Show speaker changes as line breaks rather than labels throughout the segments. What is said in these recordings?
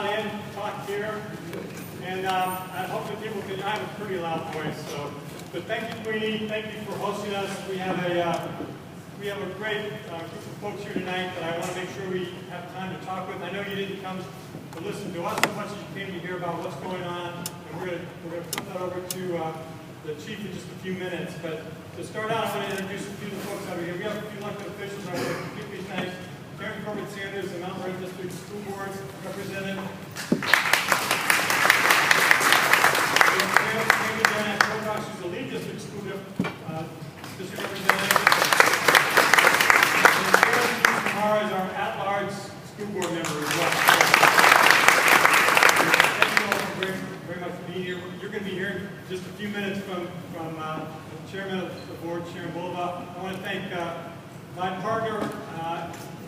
loud in, talk here, and I hope that people can. I have a pretty loud voice, so. But thank you, Queenie. Thank you for hosting us. We have a great group of folks here tonight that I want to make sure we have time to talk with. I know you didn't come to listen to us as much as you came to hear about what's going on, and we're going to flip that over to the chief in just a few minutes. But to start out, I want to introduce a few of the folks out here. We have a few elected officials. I want to particularly thank Karen Corbett Sanders, the Mount Vernon District School Board's representative. Fairfax, who's the lead district school district representative. And Herald is our at-large school board member as well. Thank you all very, very much for being here. You're going to be hearing just a few minutes from the chairman of the board, Sharon Bulova. I want to thank my partner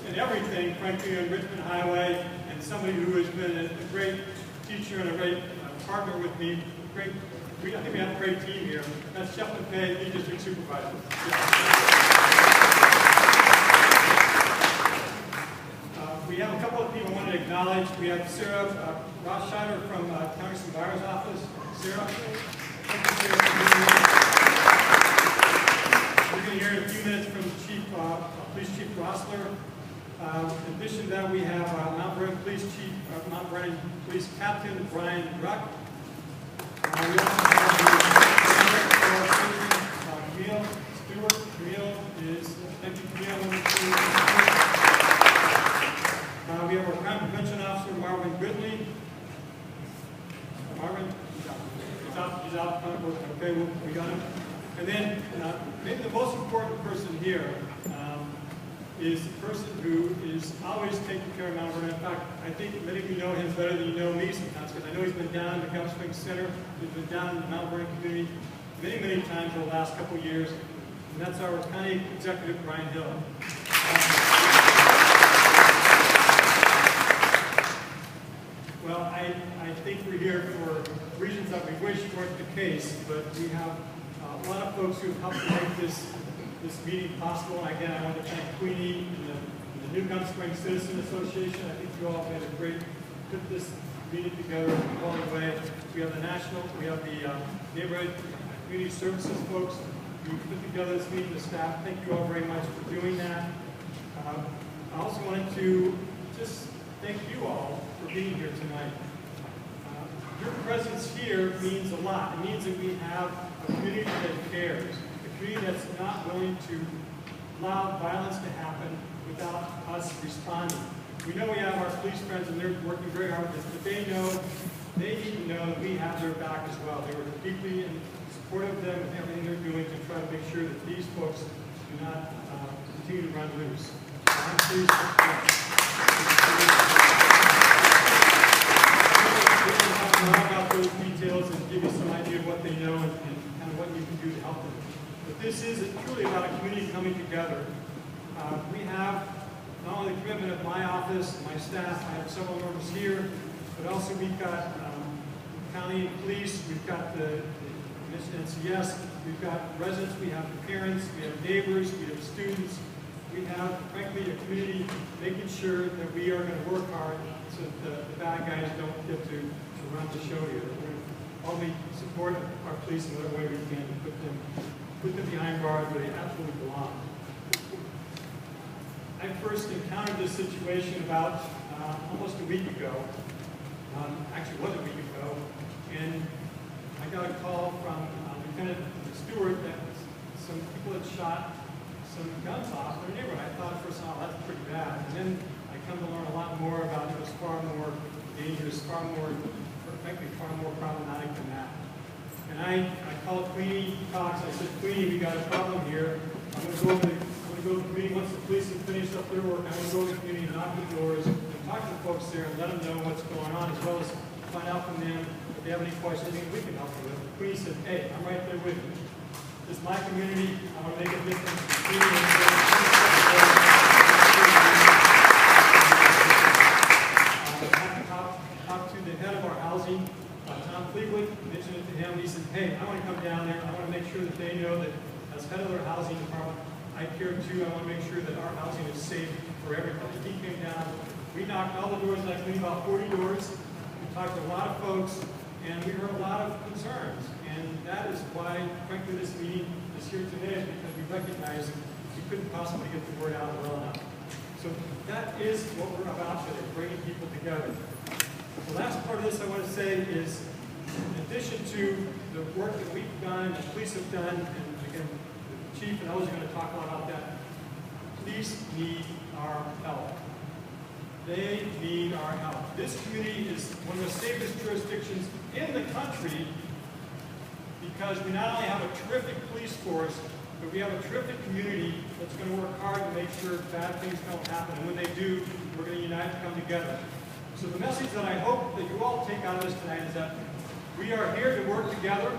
in everything, frankly, on Richmond Highway, and somebody who has been a great teacher and a great partner with me. I think we have a great team here. That's Jeff McVay, lead district supervisor. We have a couple of people I wanted to acknowledge. We have Sarah Rothscheider from County Surveyor's Office. Sarah, thank you, Sarah, for being here. We're going to hear in a few minutes from Police Chief Rossler. In addition to that, we have Mount Vernon Police Captain Brian Ruck. We also have Camille Stewart. Camille is, thank you, Camille. We have our crime prevention officer, Marvin Goodley. Marvin, he's out front. Okay, we got him. And then maybe the most important person here is the person who is always taking care of Mount Vernon. In fact, I think many of you know him better than you know me sometimes, because I know he's been down in the Gulf Springs Center, he's been down in the Mount Vernon community many, many times over the last couple of years, and that's our county executive, Brian Hill. Well, I think we're here for reasons that we wish weren't the case, but we have a lot of folks who have helped to make this meeting possible. And again, I want to thank Queenie and the New Gulf Springs Citizen Association. I think you all made a great, put this meeting together in a quality way. We have the national, we have the neighborhood community services folks who put together this meeting, the staff. Thank you all very much for doing that. I also wanted to just thank you all for being here tonight. Your presence here means a lot. It means that we have a community that cares. That's not willing to allow violence to happen without us responding. We know we have our police friends and they're working very hard with this, but they need to know that we have their back as well. They were deeply supportive of them and everything they're doing to try to make sure that these folks do not continue to run loose. I'm pleased to talk more about those details and give you some idea of what they know and kind of what you can do to help them. But this is truly about a community coming together. We have not only the commitment of my office and my staff, I have several members here, but also we've got county police, we've got the NCS, we've got residents, we have parents, we have neighbors, we have students. We have, frankly, a community making sure that we are going to work hard so that the bad guys don't get to run the show here. We're going to only support our police in whatever way we can to put them behind bars where they absolutely belong. I first encountered this situation about almost a week ago. Actually, it was a week ago. And I got a call from Lieutenant Stewart that some people had shot some guns off their neighborhood. I thought first of all, that's pretty bad. And then I come to learn a lot more about it. It was far more dangerous, frankly, far more problematic than that. And I called Queenie Cox. I said, Queenie, we got a problem here. I'm going to go to the community. Once the police have finished up their work, I'm going to go to the community and knock the doors and talk to the folks there and let them know what's going on, as well as find out from them if they have any questions, anything we can help them with. Queenie said, hey, I'm right there with you. This is my community. I want to make a difference. Talked to the head of our housing, Tom Fleetwood, mentioned it to him. He said, hey, I want to come down there. I want to make sure that they know that as head of their housing department, I care too. I want to make sure that our housing is safe for everybody. He came down. We knocked all the doors, like maybe about 40 doors. We talked to a lot of folks, and we heard a lot of concerns. And that is why, frankly, this meeting is here today, because we recognize we couldn't possibly get the word out well enough. So that is what we're about today, bringing people together. The last part of this I want to say is, in addition to the work that we've done, and the police have done, and again, the chief and others are going to talk a lot about that, police need our help. They need our help. This community is one of the safest jurisdictions in the country because we not only have a terrific police force, but we have a terrific community that's going to work hard to make sure bad things don't happen. And when they do, we're going to unite and come together. So the message that I hope that you all take out of this tonight is that we are here to work together,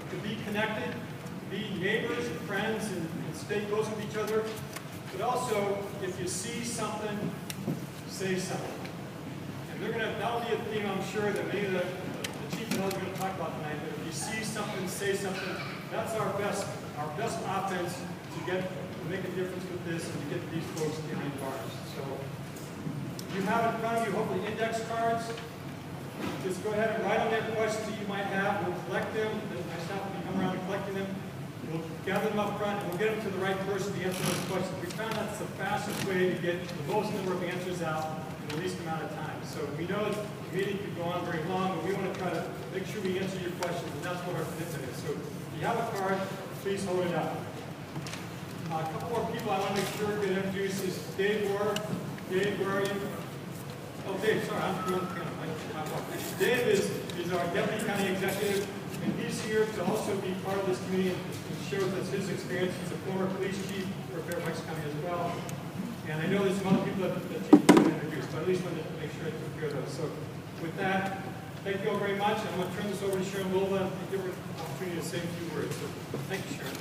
to be connected, to be neighbors and friends and stay close with each other. But also, if you see something, say something. And they're going to, that'll be a theme, I'm sure, that many of the chief and others are going to talk about tonight. But if you see something, say something. That's our best offense to make a difference with this and to get these folks behind bars. So you have in front of you hopefully index cards. Just go ahead and write on there questions that you might have. We'll collect them. It's nice to have you come around and collecting them. We'll gather them up front and we'll get them to the right person to answer those questions. We found that's the fastest way to get the most number of answers out in the least amount of time. So we know the meeting could go on very long, but we want to try to make sure we answer your questions, and that's what our commitment is. So if you have a card, please hold it up. A couple more people I want to make sure get introduced is Dave Ward. Dave, where are you? Oh, Dave, sorry, I'm doing the camera. Dave is our Deputy County Executive, and he's here to also be part of this community and share with us his experience. He's a former police chief for Fairfax County as well. And I know there's some other people that the chief didn't introduce, but at least wanted to make sure I took care of those. So with that, thank you all very much. I'm going to turn this over to Sharon Wilva and give her an opportunity to say a few words. So thank you, Sharon.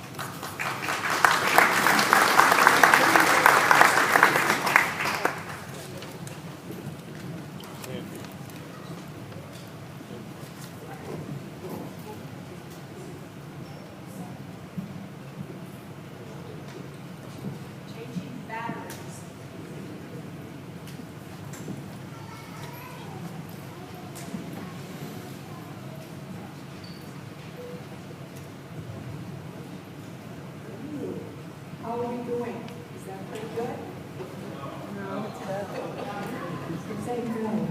How are we doing? Is that pretty good? No, it's bad. Say no.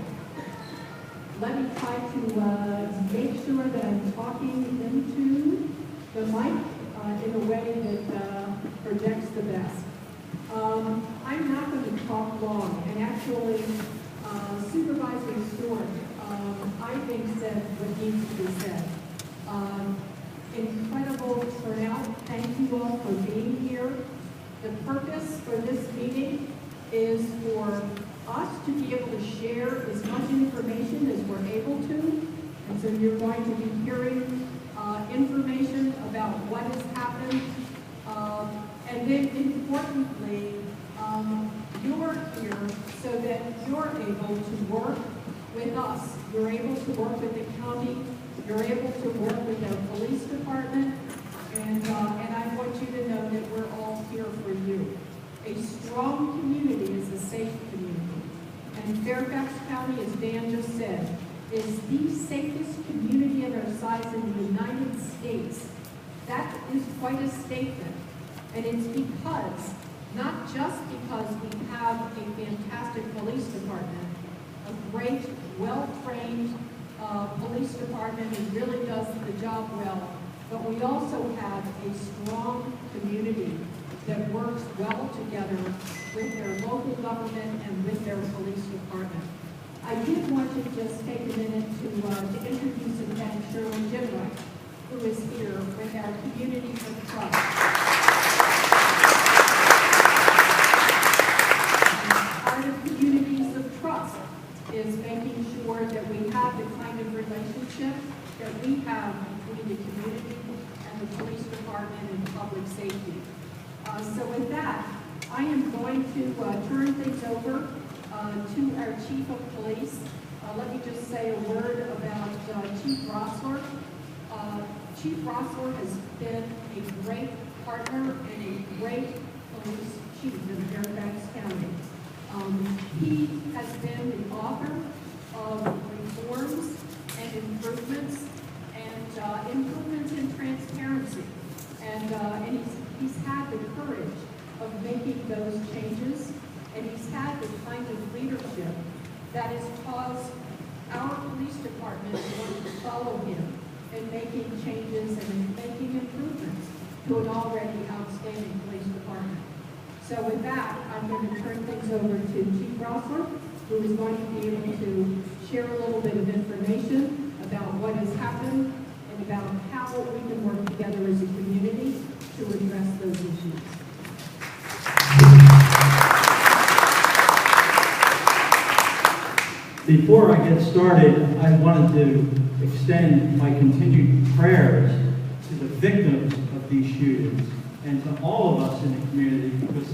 Let me try to make sure that I'm talking into the mic in a way that projects the best. I'm not going to talk long, and actually, Supervisor Stewart, I think said what needs to be said. Incredible turnout. Thank you all for being here. The purpose for this meeting is for us to be able to share as much information as we're able to. And so you're going to be hearing information about what has happened. And then importantly, you're here so that you're able to work with us. You're able to work with the county. You're able to work with our police department, and I want you to know that we're all here for you. A strong community is a safe community. And Fairfax County, as Dan just said, is the safest community of our size in the United States. That is quite a statement. And it's because, not just because we have a fantastic police department, a great, well-trained police department who really does the job well, but we also have a strong community that works well together with their local government and with their police department. I did want to just take a minute to introduce and thank Shirley Jimwright, who is here with our Communities of Trust. Part of Communities of Trust is making sure that we have the kind of relationship that we have between the community and the police department and public safety. So with that, I am going to turn things over to our Chief of Police. Let me just say a word about Chief Rossler. Chief Rossler has been a great partner and a great police chief in Fairfax County. He has been the author of reforms making those changes, and he's had the kind of leadership that has caused our police department to want to follow him in making changes and in making improvements to an already outstanding police department. So with that, I'm going to turn things over to Chief Rossler, who is going to be able to share a little bit of information about what has happened and about how we can work together as a community to address those issues.
Before I get started, I wanted to extend my continued prayers to the victims of these shootings and to all of us in the community, because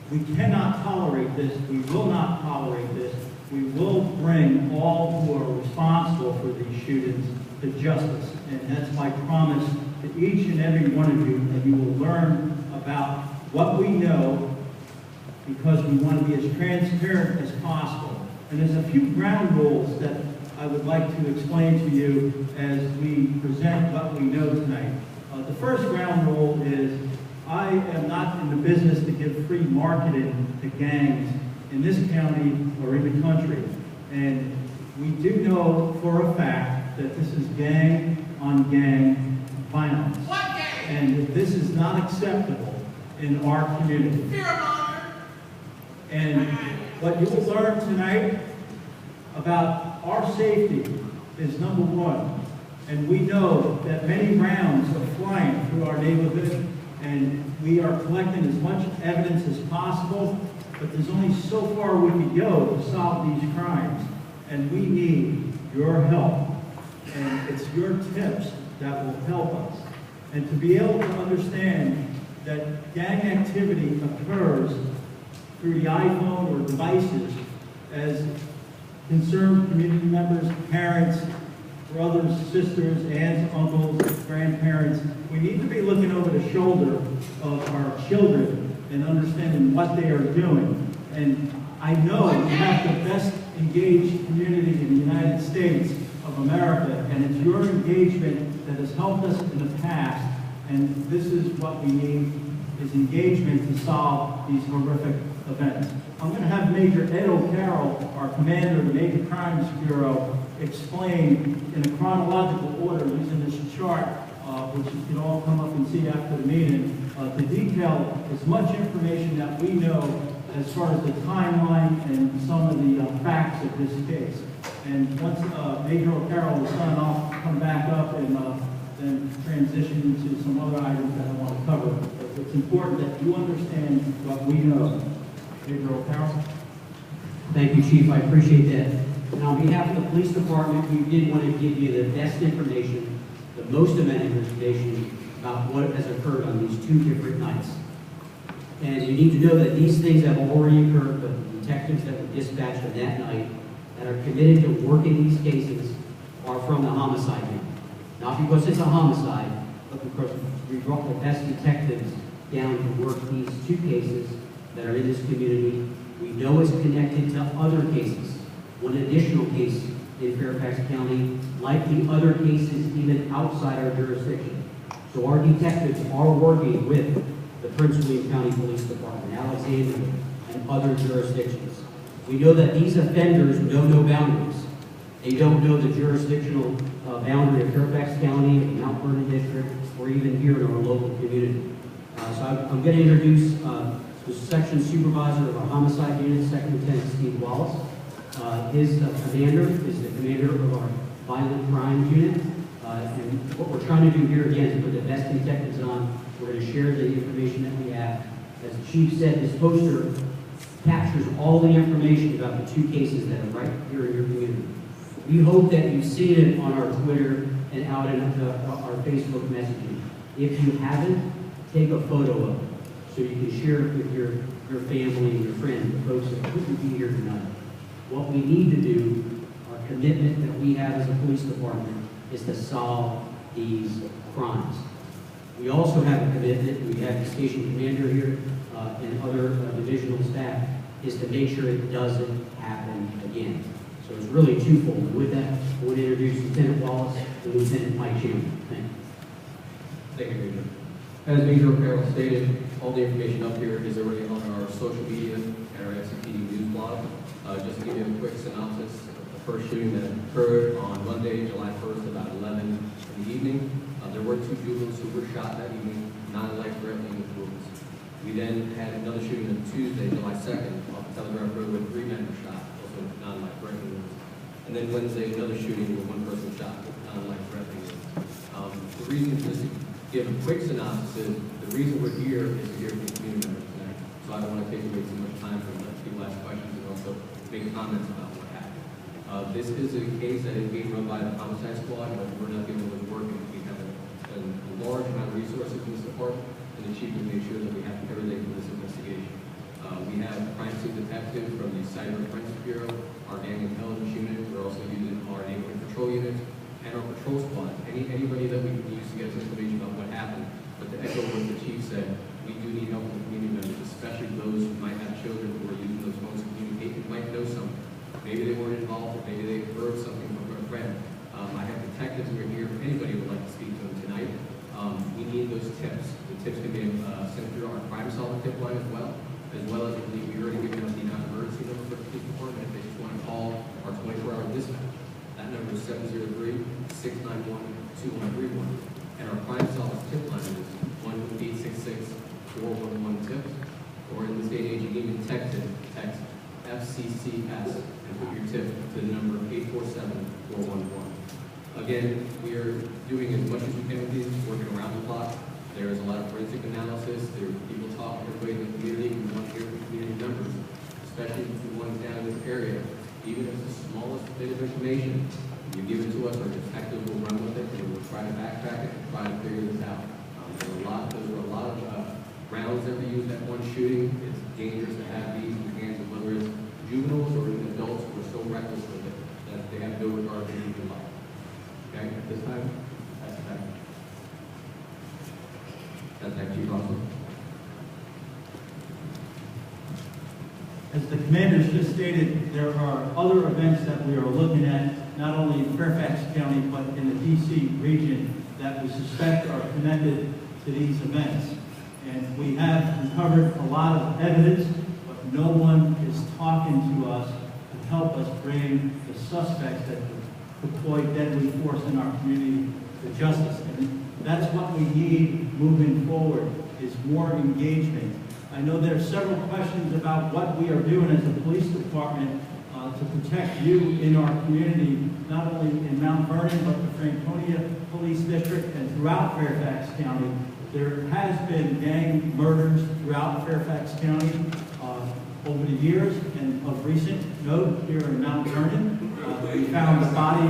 we cannot tolerate this. We will not tolerate this. We will bring all who are responsible for these shootings to justice. And that's my promise to each and every one of you, that you will learn about what we know, because we want to be as transparent as possible. And there's a few ground rules that I would like to explain to you as we present what we know tonight. The first ground rule is, I am not in the business to give free marketing to gangs in this county or in the country. And we do know for a fact that this is gang-on-gang violence.
What gang?
And this is not acceptable in our community. And what you will learn tonight about our safety is number one. And we know that many rounds are flying through our neighborhood, and we are collecting as much evidence as possible, but there's only so far we can go to solve these crimes. And we need your help. And it's your tips that will help us. And to be able to understand that gang activity occurs through the iPhone or devices, as concerned community members, parents, brothers, sisters, aunts, uncles, grandparents, we need to be looking over the shoulder of our children and understanding what they are doing. And I know we have the best engaged community in the United States of America, and it's your engagement that has helped us in the past, and this is what we need, is engagement to solve these horrific events. I'm going to have Major Ed O'Carroll, our commander of the Major Crimes Bureau, explain in a chronological order using this chart, which you can all come up and see after the meeting, to detail as much information that we know as far as the timeline and some of the facts of this case. And once Major O'Carroll is done, I'll come back up and then transition into some other items that I want to cover. But it's important that you understand what we know. Major O'Carroll.
Thank you, Chief. I appreciate that. And on behalf of the police department, we did want to give you the best information, the most amount of information about what has occurred on these two different nights. And you need to know that these things have already occurred, but the detectives that were dispatched on that night that are committed to working these cases are from the homicide unit. Not because it's a homicide, but because we brought the best detectives down to work these two cases that are in this community. We know it's connected to other cases. One additional case in Fairfax County, like the other cases even outside our jurisdiction. So our detectives are working with the Prince William County Police Department, Alexandria, and other jurisdictions. We know that these offenders know no boundaries. They don't know the jurisdictional boundary of Fairfax County, the Mount Vernon District, or even here in our local community. So I'm going to introduce the section supervisor of our homicide unit, Second Lieutenant Steve Wallace. His commander is the commander of our violent crimes unit. And what we're trying to do here again is put the best detectives on. We're going to share the information that we have. As the chief said, this poster captures all the information about the two cases that are right here in your community. We hope that you've seen it on our Twitter and out in our Facebook messaging. If you haven't, take a photo of it so you can share it with your family and your friends, the folks that couldn't be here tonight. What we need to do, our commitment that we have as a police department, is to solve these crimes. We also have a commitment, we have the station commander here and other divisional staff, is to make sure it doesn't happen again. So it's really twofold. And with that, I want to introduce Lieutenant Wallace and Lieutenant Mike Chamberlain. Thank you.
Thank you, Major. As Major Herald stated,
all the information up here is already on our social media and our FCPD news blog. Just to give you a quick synopsis, the first shooting that occurred on Monday, July 1st, about 11 in the evening. There were 2 juveniles who were shot that evening, non-life-threatening wounds. We then had another shooting on Tuesday, July 2nd, off Telegraph Road, where 3 men were shot, also non-life-threatening wounds. And then Wednesday, another shooting where 1 person shot with non-life-threatening wounds. The reason, just to give a quick synopsis, is the reason we're here is to hear from the community members tonight. So I don't want to take away too much time from letting people ask questions and also make comments about what happened. This is a case that is being run by the homicide squad, but we're not the only ones working. We have a large amount of resources in this department, and the chief will make sure that we have everything for this investigation. We have a crime scene detective from the Cyber Forensics Bureau, our gang intelligence unit. We're also using our neighborhood patrol unit and our patrol squad. Anybody that we can use to get us information about what happened. But to echo what the chief said, we do need help from community members, especially those who might have children who are using those phones to communicate, who might know something. Maybe they weren't involved, or maybe they heard something from a friend. I have detectives who are here. If anybody would like to speak to them tonight, we need those tips. The tips can be sent through our crime-solving tip line as well as we already given out the non-emergency number for the police department if they just want to call our 24-hour dispatch. That number is 703-691-2131. And our crime-solving tip line is 1-866-411-TIPS. Or in this day and age, you can even text FCCS and put your tip to the number 847-411. Again, we are doing as much as we can with these, working around the clock. There is a lot of forensic analysis. There are people talking to everybody in the community. We want to hear from community members, especially the ones down in this area. Even if it's the smallest bit of information, you give it to us, our detectives will run with it, and we'll try to backtrack it and try to figure this out. Those were a lot of rounds that we used at one shooting. It's dangerous to have these in the hands of whether it's juveniles or even adults who are so reckless with it that they have no regard for human life. Okay, at this time, that's that. That's that, Chief Russell.
As the commanders just stated, there are other events that we are looking at, not only in Fairfax County, but in the D.C. region that we suspect are connected to these events. And we have uncovered a lot of evidence, but no one is talking to us to help us bring the suspects that deploy deadly force in our community to justice. And that's what we need moving forward, is more engagement. I know there are several questions about what we are doing as a police department to protect you in our community, not only in Mount Vernon, but the Franconia Police District and throughout Fairfax County. There has been gang murders throughout Fairfax County over the years, and of recent note here in Mount Vernon, we found the body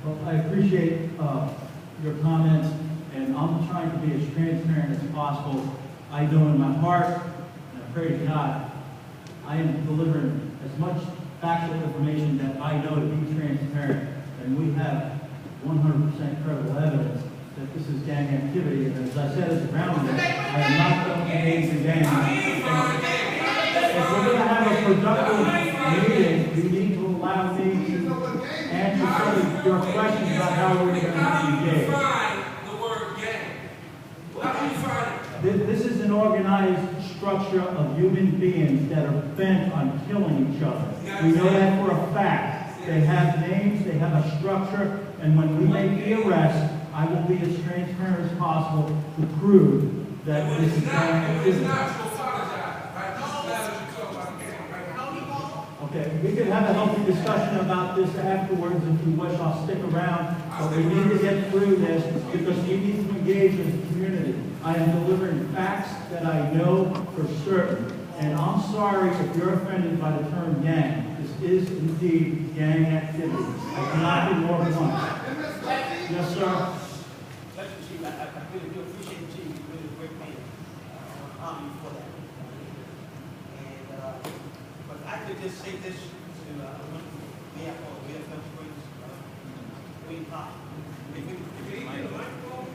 Well, I appreciate your comments, and I'm trying to be as transparent as possible. I know in my heart, and I pray to God, I am delivering as much factual information that I know to be transparent, and we have 100% credible evidence that this is gang activity. And as I said as a groundman, I am not going to engage in gang. If we're going to have a productive meeting, you need to allow me to answer some of your questions about how we're going to engage.
The word gang. How do you find it?
This is an organized structure of human beings that are bent on killing each other. We know that for a fact. They have names, they have a structure, and when we make the arrest, I will be as transparent as possible to prove that this is gang activity. Okay, we can have a healthy discussion about this afterwards if you wish. I'll stick around, but we need to get through this because we need to engage as a community. I am delivering facts that I know for certain, and I'm sorry if you're offended by the term gang. This is indeed gang activity. I cannot be more blunt. Yes, sir.
Chief, I really do appreciate you. You're really a great man. I'm for that. And but I could just say this to Mayor Paul, we have such great Wayne Pop. If we get the microphone,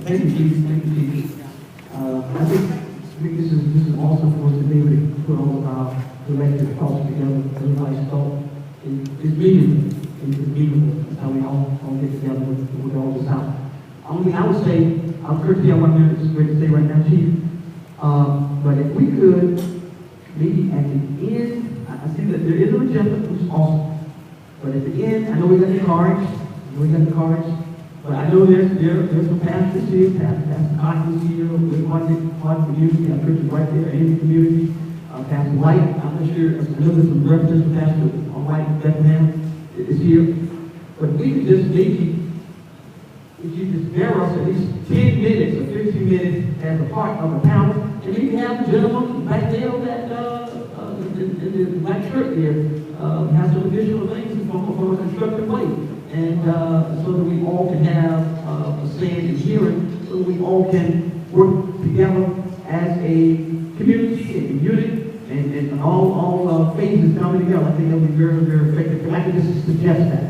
Thank you, Chief. Thank you, Chief. I think this is also for us to be able to put all of our collective thoughts together. Everybody's thought is meaningful. It's meaningful. That's how we all get together with all this out. Only I would say, I'm sure to my members, it's great to say right now, Chief. But if we could, maybe at the end, I see that there is an agenda, which is awesome. But at the end, I know we got the cards. But I know there's some pastors here, Pastor Cotton is here, we're one community, our church is right there in the community. Pastor White, I'm not sure, I know there's some representatives from Pastor White in Bethlehem is here. But we could just maybe, if you just bear us at least 10 minutes or 15 minutes as a part of the panel, and we can have the gentleman back there on that, in the black shirt there, have some additional things from a constructive way. And so that we all can have a say and hearing, so that we all can work together as a community and unit, and all phases coming together. I think that would be very, very effective. I could just suggest that.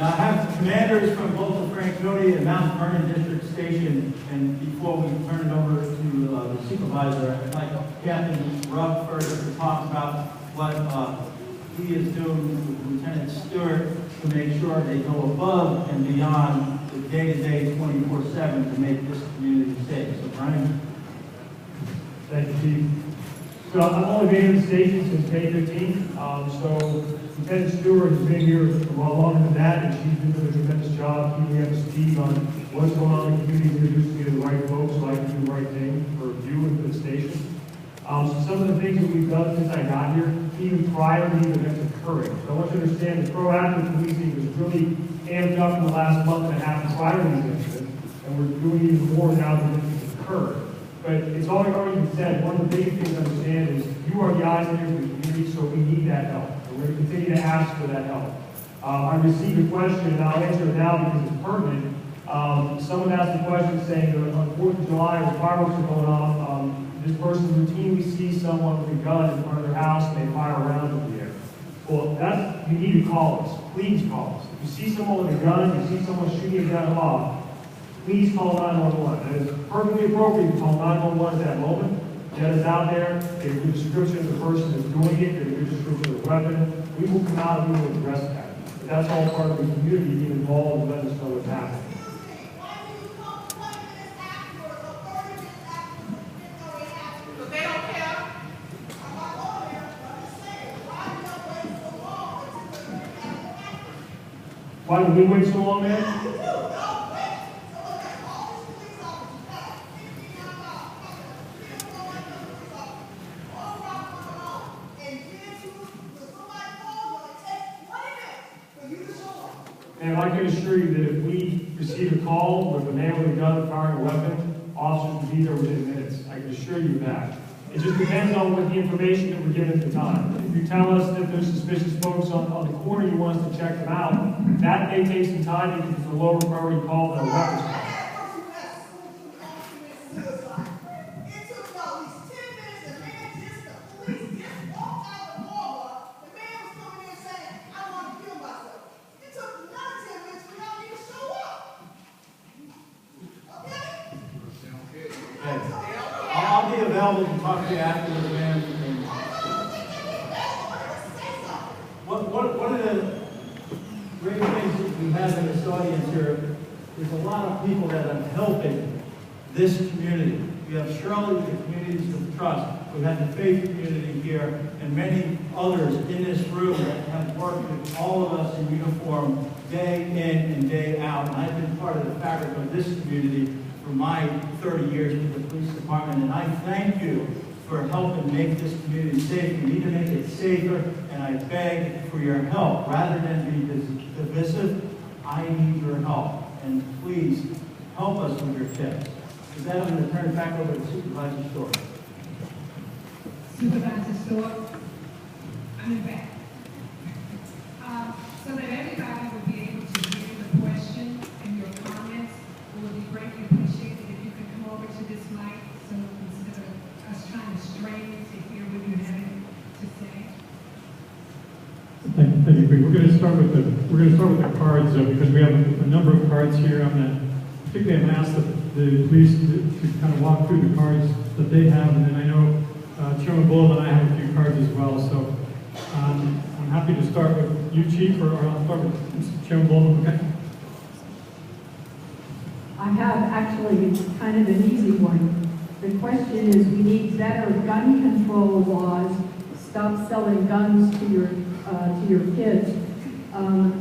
I have commanders from both the Franconia and Mount Vernon District Station, and before we turn it over to the supervisor, I'd like Captain Rutherford to talk about what he is doing with Lieutenant Stewart to make sure they go above and beyond the day-to-day 24/7 to make this community safe. So, Brian.
Thank you, Chief. So I've only been in the station since May 15th. So Lieutenant Stewart has been here a lot longer than that, and she's been doing a tremendous job keeping me up to speed on what's going on in the community, introducing me to the right folks so I can do the right thing for you and for the station. So some of the things that we've done since I got here, even prior to the events occurring. So I want you to understand that proactive policing was really amped up in the last month and a half prior to these incidents, and we're doing even more now that incidents occurred. But it's already been said, one of the biggest things to understand is you are the eyes and ears of the community, so we need that help. And we're going to continue to ask for that help. I received a question, and I'll answer it now because it's pertinent. Someone asked a question saying that on 4th of July, when fireworks are going off, this person routinely sees someone with a gun in front of their house and they fire rounds in the air. Well, you need to call us. Please call us. If you see someone with a gun, you see someone shooting a gun off, please call 911. That is perfectly appropriate to call 911 at that moment. Jet is out there. They have a good description of the person who's doing it. They have a good description of the weapon. We will come out and we will address that. But that's all part of the community being involved and letting us know what's happening. Why did we wait so long, man? And I can assure you that if we receive a call with a man with a gun firing a weapon, officers will be there within minutes. I can assure you that. It just depends on what the information that we're given at the time. If you tell us that there's suspicious folks on the corner, you want us to check them out, that may take some time because it's a lower priority call than a weapons call.
I'll be available to talk to you afterwards, man. One of the great things that we have in this audience here is a lot of people that are helping this community. We have Shirley with the Communities of Trust. We have the faith community here, and many others in this room that have worked with all of us in uniform day in and day out. And I've been part of the fabric of this community for my 30 years with the police department, and I thank you for helping make this community safe. We need to make it safer, and I beg for your help. Rather than be divisive, I need your help. And please, help us with your tips. With that, I'm going to turn it back over to Supervisor Storr.
Supervisor Storr, I'm in back. So that everybody would be able to hear the question and your comments, it would be greatly appreciated if you could come over to this mic, so instead of us trying to strain to hear what you're having to say.
Thank you, Bree. We're going to start with the cards because we have a number of cards here. I'm going to particularly ask the police to kind of walk through the cards that they have, and then I know Chairman Bullitt and I have a few cards as well. So I'm happy to start with you, Chief, or I'll start with Chairman Bullitt. Okay.
I have actually kind of an easy one. The question is, we need better gun control laws. Stop selling guns to your kids.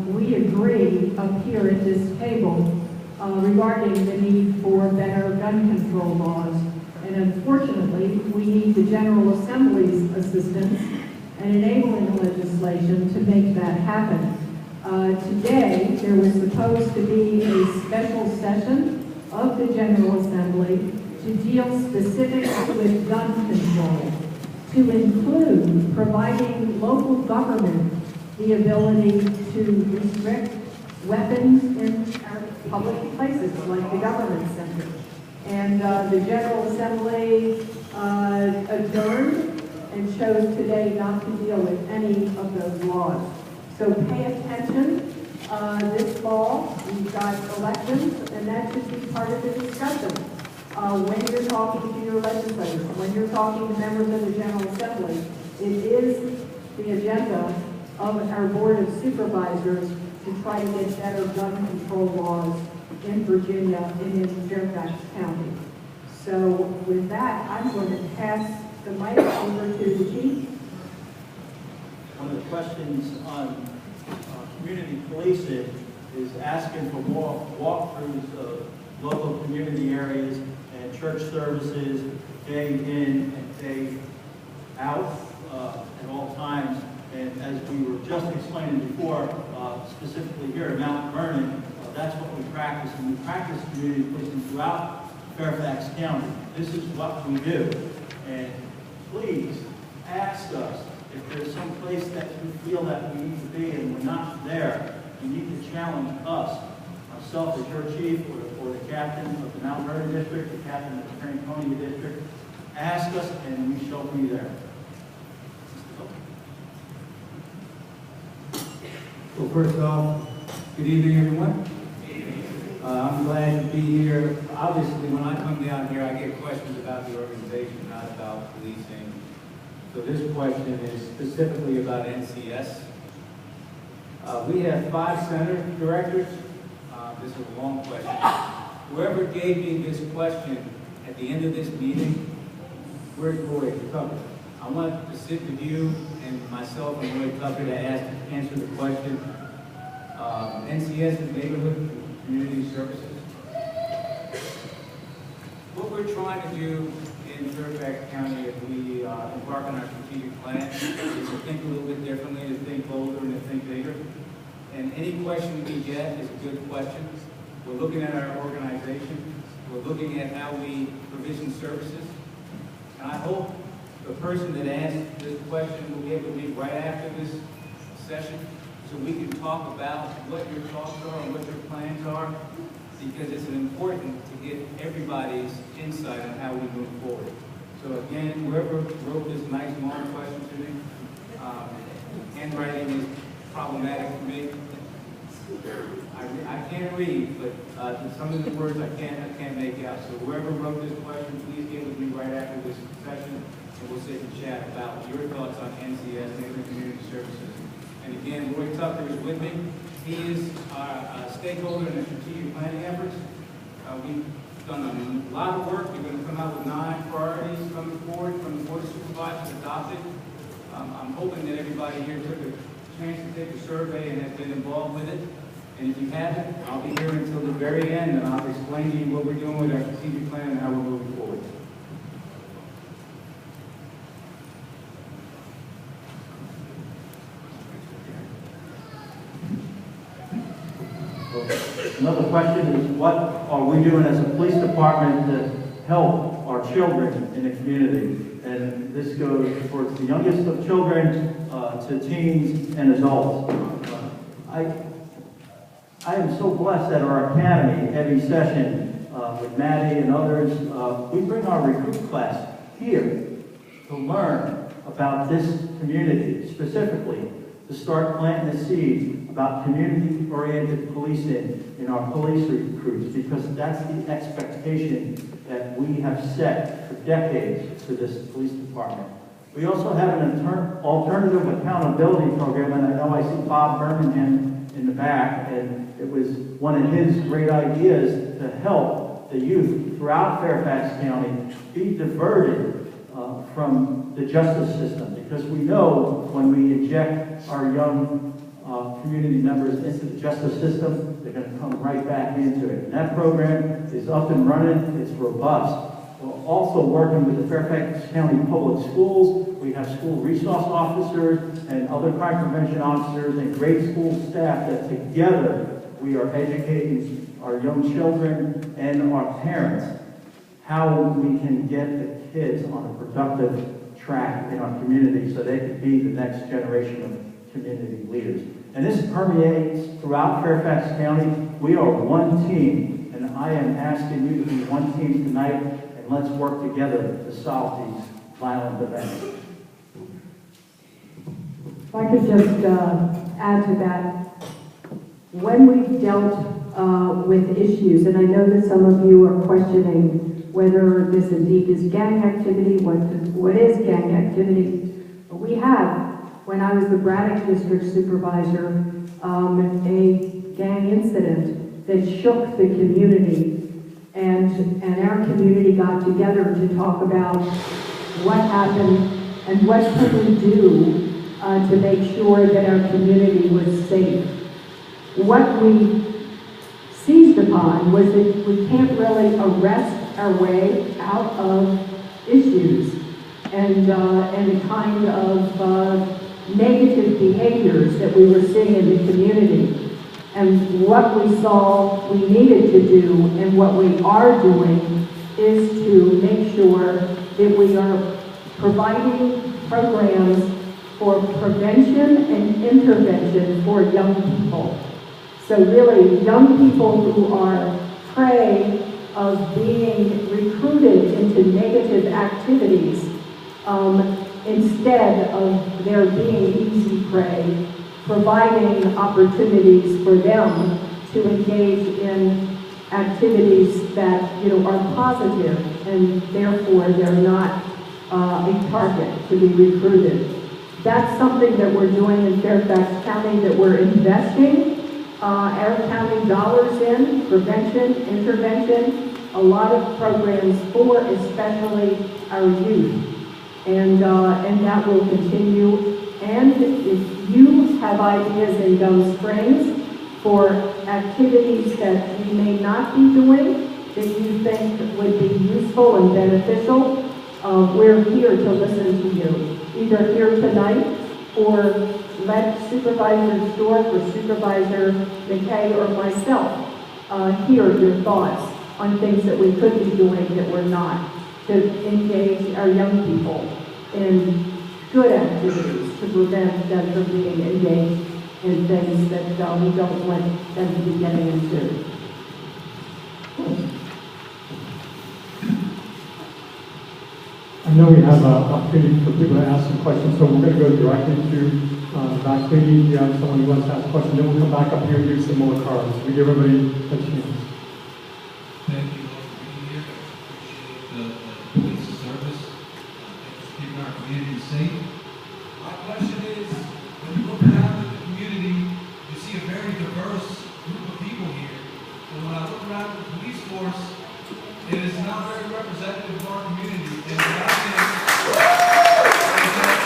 We agree up here at this table regarding the need for better gun control laws. And unfortunately, we need the General Assembly's assistance and enabling legislation to make that happen. Today, there was supposed to be a special session of the General Assembly to deal specifically with gun control, to include providing local government the ability to restrict weapons in our public places, like the government center. And the General Assembly adjourned and chose today not to deal with any of those laws. So pay attention. This fall, we've got elections, and that should be part of the discussion. When you're talking to your legislators, when you're talking to members of the General Assembly, it is the agenda of our Board of Supervisors to try to get better gun control laws in Virginia and in Fairfax County. So with that, I'm going to pass the mic over to the Chief.
One of the questions on community policing is asking for more walkthroughs of local community areas and church services day in and day out at all times. And as we were just explaining before, specifically here at Mount Vernon, that's what we practice. And we practice community policing throughout Fairfax County. This is what we do. And please ask us if there's some place that you feel that we need to be and we're not there. You need to challenge us, myself as your chief or the captain of the Mount Vernon district, the captain of the Franconia district. Ask us and we shall be there.
Well, first off, good evening, everyone. I'm glad to be here. Obviously, when I come down here, I get questions about the organization, not about policing. So this question is specifically about NCS. We have 5 center directors. This is a long question. Whoever gave me this question at the end of this meeting, where's Roy Tucker? I want to sit with you and myself and Roy Tucker to answer the question. NCS is Neighborhood Community Services. What we're trying to do in Fairfax County as we embark on our strategic plan is to think a little bit differently, to think bolder and to think bigger. And any question we get is a good question. We're looking at our organization. We're looking at how we provision services. And I hope the person that asked this question will be able to meet right after this session so we can talk about what your thoughts are and what your plans are, because it's important to get everybody's insight on how we move forward. So again, whoever wrote this nice long question to me, handwriting is problematic for me. I can't read, but some of the words I can't make out. So whoever wrote this question, please get with me right after this session, and we'll sit and chat about your thoughts on NCS, Neighborhood Community Services. And again, Roy Tucker is with me. He is our stakeholder in the strategic planning efforts. We've done a lot of work. We're going to come out with 9 priorities coming forward from the Board of Supervisors adopted. I'm hoping that everybody here took a chance to take a survey and have been involved with it. And if you haven't, I'll be here until the very end, and I'll explain to you what we're doing with our strategic plan and how we're moving forward.
Another question is, what are we doing as a police department to help our children in the community? And this goes towards the youngest of children to teens and adults. I am so blessed at our academy, every session with Maddie and others, we bring our recruit class here to learn about this community, specifically to start planting the seed about community-oriented policing in our police recruits, because that's the expectation that we have set for decades for this police department. We also have an alternative accountability program, and I know I see Bob Birmingham in the back, and it was one of his great ideas to help the youth throughout Fairfax County be diverted from the justice system, because we know when we inject our young community members into the justice system, they're going to come right back into it. And that program is up and running. It's robust. We're also working with the Fairfax County Public Schools. We have school resource officers and other crime prevention officers and grade school staff that together we are educating our young children and our parents how we can get the kids on a productive track in our community so they can be the next generation of community leaders. And this permeates throughout Fairfax County. We are one team, and I am asking you to be one team tonight, and let's work together to solve these violent events.
If I could just add to that, when we've dealt with issues, and I know that some of you are questioning whether this indeed is gang activity, what is gang activity. But we had, when I was the Braddock District Supervisor, a gang incident that shook the community, and our community got together to talk about what happened and what could we do to make sure that our community was safe. What we seized upon was that we can't really arrest our way out of issues and the kind of negative behaviors that we were seeing in the community. And what we saw we needed to do and what we are doing is to make sure that we are providing programs for prevention and intervention for young people. So really, young people who are prey of being recruited into negative activities instead of their being easy prey, providing opportunities for them to engage in activities that are positive, and therefore they're not a target to be recruited. That's something that we're doing in Fairfax County, that we're investing our county dollars in prevention, intervention, a lot of programs for especially our youth, and that will continue. And if you have ideas in Gum Springs, for activities that we may not be doing that you think would be useful and beneficial, we're here to listen to you, either here tonight or let Supervisor Stork or Supervisor McKay or myself hear your thoughts on things that we could be doing that we're not, to engage our young people in good activities to prevent them from being engaged in things that we don't want them to be getting into.
I know we have an opportunity for people to ask some questions, so we're going to go directly to the back lady. If you have someone who wants to ask a question, then we'll come back up here and do some more cards. We give everybody a chance.
Thank you all for being here. I appreciate the police service. Thanks for keeping our community safe. My question is, when you look around at the community, you see a very diverse group of people here. And when I look around at the police force, it is not very representative of our community. And what I think is that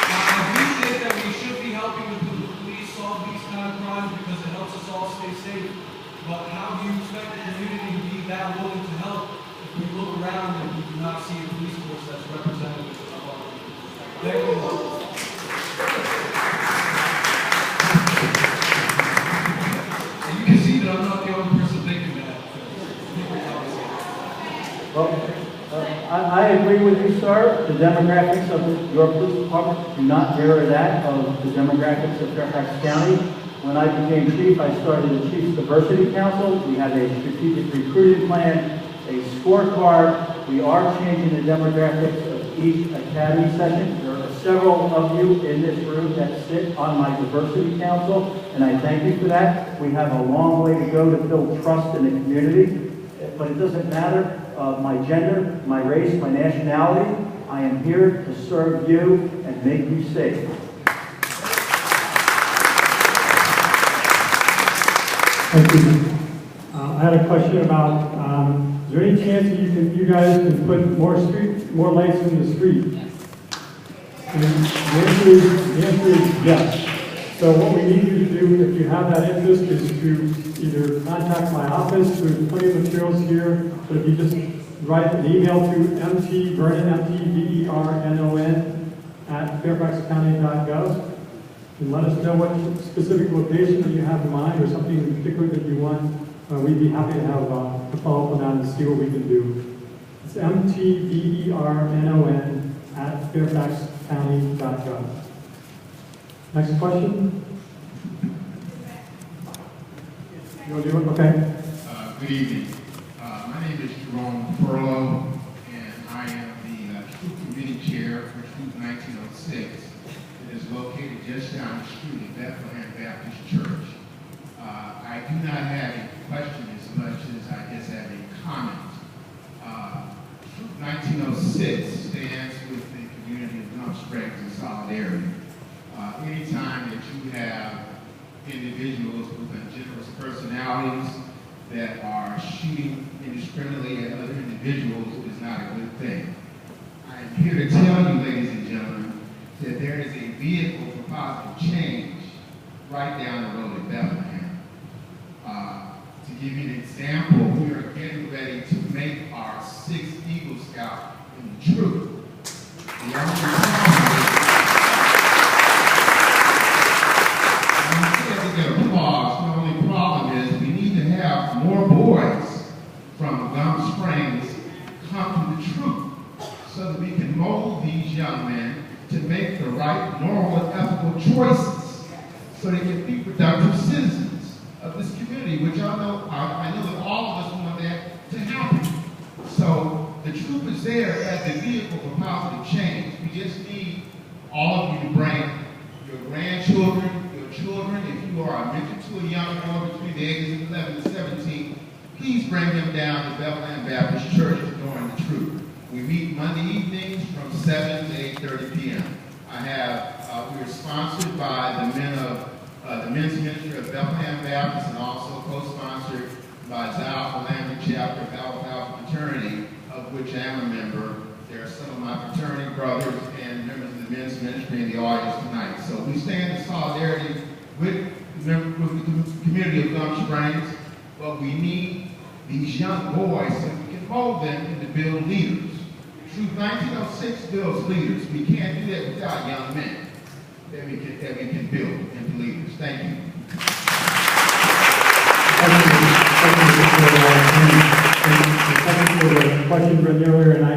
I do think that we should be helping the police solve these kind of crimes because it helps us all stay safe. But how do you expect the community to be that willing to help if we look around and we do not see a police force that's representative of our community? Thank you. And you can see that I'm not the only person thinking that.
Well, I agree with you, sir. The demographics of your police department do not mirror that of the demographics of Fairfax County. When I became chief, I started the Chiefs Diversity Council. We have a strategic recruiting plan, a scorecard. We are changing the demographics of each academy session. There are several of you in this room that sit on my diversity council, and I thank you for that. We have a long way to go to build trust in the community, but it doesn't matter my gender, my race, my nationality. I am here to serve you and make you safe.
Thank you. I had a question about, is there any chance that you guys can put more lights in the street? And the answer is yes. So what we need you to do, if you have that interest, is to either contact my office. There's plenty of materials here, but if you just write an email to mtvernon, M-T-V-E-R-N-O-N, at fairfaxcounty.gov, and let us know what specific location that you have in mind or something in particular that you want. We'd be happy to have to follow up on that and see what we can do. It's mtvernon at fairfaxcounty.gov. Next question? You want to do it? Okay.
Good evening. My name is Jerome Furlow, and I am the Troop Committee Chair for Troop 1906. It is located just down the street at Bethlehem Baptist Church. I do not have a question as much as I just have a comment. Troop 1906 stands with the community of Gulf Springs and solidarity. Anytime that you have individuals with ungenerous personalities that are shooting indiscriminately at other individuals is not a good thing. I am here to tell you, ladies and gentlemen, that there is a vehicle for positive change right down the road at Bethlehem. To give you an example, we are getting ready to make our 6th Eagle Scout in the troop. The only problem is we need to have more boys from Gum Springs come to the troop so that we can mold these young men to make the right moral and ethical choices so they can be productive citizens of this community, which I know that all of us want that to happen. So the troop is there as a vehicle for positive change. We just need all of you to bring your grandchildren, your children. If you are a mentor to a young boy between the ages of 11 and 17, please bring them down to Bethlehem Baptist Church to join the troop. We meet Monday evenings from 7 to 8:30 p.m. We are sponsored by the Men's Ministry of Bethlehem Baptist and also co-sponsored by Untitled Chapter of Alpha Fraternity, of which I am a member. There are some of my fraternity brothers and members of the men's ministry in the audience tonight. So we stand in solidarity with the community Gum Springs, but we need these young boys so we can mold them into build leaders. Truth 1906 builds leaders. We can't do that without young men that we can build into leaders. Thank you.
Thank you for the question written earlier, and I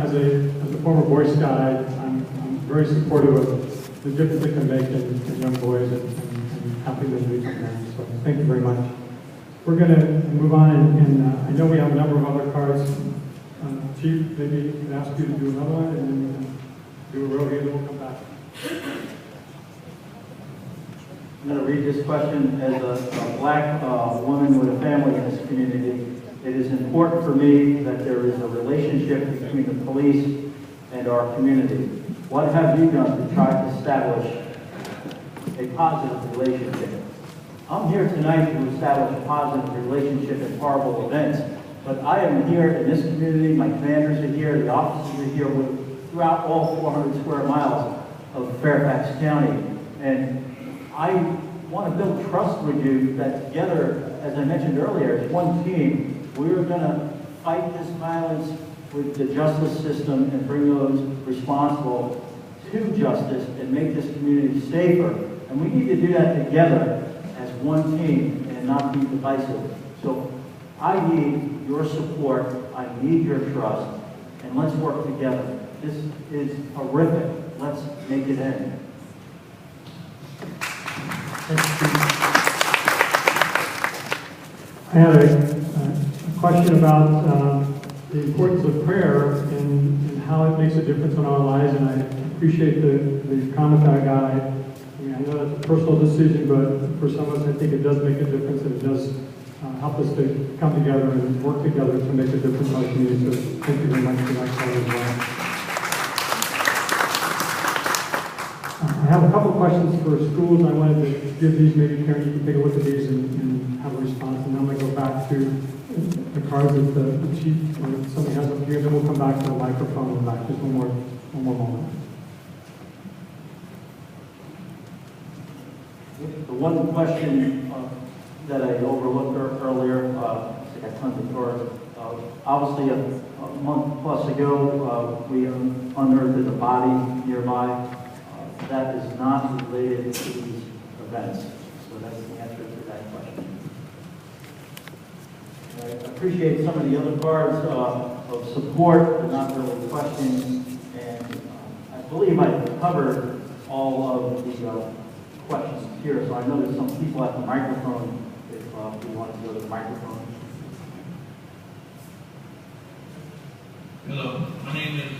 as a former Boy Scout, I'm very supportive of the difference it can make in young boys and helping them to become parents. So thank you very much. We're going to move on, and I know we have a number of other cards. Chief, maybe I can ask you to do another one, and then we can do a row here, then we'll come back.
I'm going to read this question as a black woman with a family in this community. It is important for me that there is a relationship between the police and our community. What have you done to try to establish a positive relationship? I'm here tonight to establish a positive relationship at horrible events, but I am here in this community, my commanders are here, the officers are here throughout all 400 square miles of Fairfax County. And I want to build trust with you that together, as I mentioned earlier, as one team, we're going to fight this violence with the justice system and bring those responsible to justice and make this community safer. And we need to do that together as one team and not be divisive. So I need your support, I need your trust, and let's work together. This is horrific. Let's make it end.
I had a question about the importance of prayer and how it makes a difference in our lives, and I appreciate the comment that I got. I mean, I know that's a personal decision, but for some of us, I think it does make a difference, and it does help us to come together and work together to make a difference in our community. So thank you very much for that call as well. I have a couple questions for schools. I wanted to give these, maybe Karen, you can take a look at these and have a response, and then I'm going to go back to the cards that the chief or somebody has up here, then we'll come back to the microphone and back. Just one more moment.
The one question that I overlooked earlier, I got tons of cards. Obviously, a month plus ago, we unearthed a body nearby. That is not related to these events. So that's the answer to that question. I appreciate some of the other cards of support, but not really questions. And I believe I covered all of the questions here. So I know there's some people at the microphone if we want to go to the microphone.
Hello, my name is